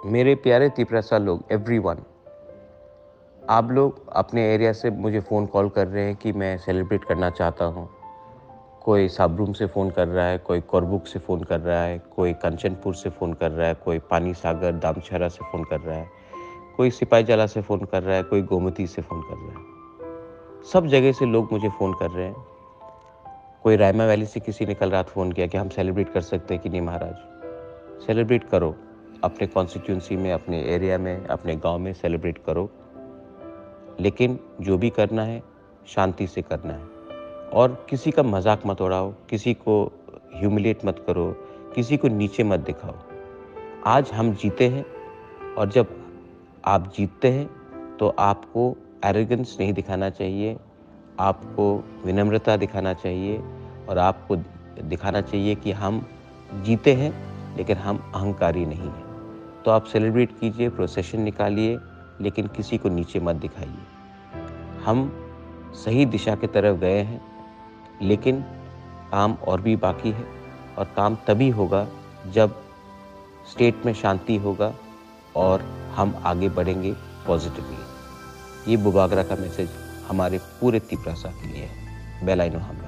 मेरे प्यारे तिपरासा लोग, एवरीवन, आप लोग अपने एरिया से मुझे फ़ोन कॉल कर रहे हैं कि मैं सेलिब्रेट करना चाहता हूँ। कोई साबरूम से फ़ोन कर रहा है, कोई कोरबुक से फ़ोन कर रहा है, कोई कंचनपुर से फ़ोन कर रहा है, कोई पानी सागर दामछरा से फ़ोन कर रहा है, कोई सिपाही जला से फ़ोन कर रहा है, कोई गोमती से फ़ोन कर रहा है। सब जगह से लोग मुझे फ़ोन कर रहे हैं। कोई रायमा वैली से किसी ने कल रात फ़ोन किया कि हम सेलिब्रेट कर सकते हैं कि नहीं महाराज। सेलिब्रेट करो, अपने कॉन्स्टिट्यूंसी में, अपने एरिया में, अपने गांव में सेलिब्रेट करो, लेकिन जो भी करना है शांति से करना है। और किसी का मजाक मत उड़ाओ, किसी को ह्यूमिलेट मत करो, किसी को नीचे मत दिखाओ। आज हम जीते हैं, और जब आप जीतते हैं तो आपको एरोगेंस नहीं दिखाना चाहिए, आपको विनम्रता दिखाना चाहिए, और आपको दिखाना चाहिए कि हम जीते हैं लेकिन हम अहंकारी नहीं हैं। तो आप सेलिब्रेट कीजिए, प्रोसेशन निकालिए, लेकिन किसी को नीचे मत दिखाइए। हम सही दिशा की तरफ गए हैं, लेकिन काम और भी बाकी है, और काम तभी होगा जब स्टेट में शांति होगा और हम आगे बढ़ेंगे पॉजिटिवली। ये बुबागरा का मैसेज हमारे पूरे तिपरासा के लिए है। बेलाइनो हम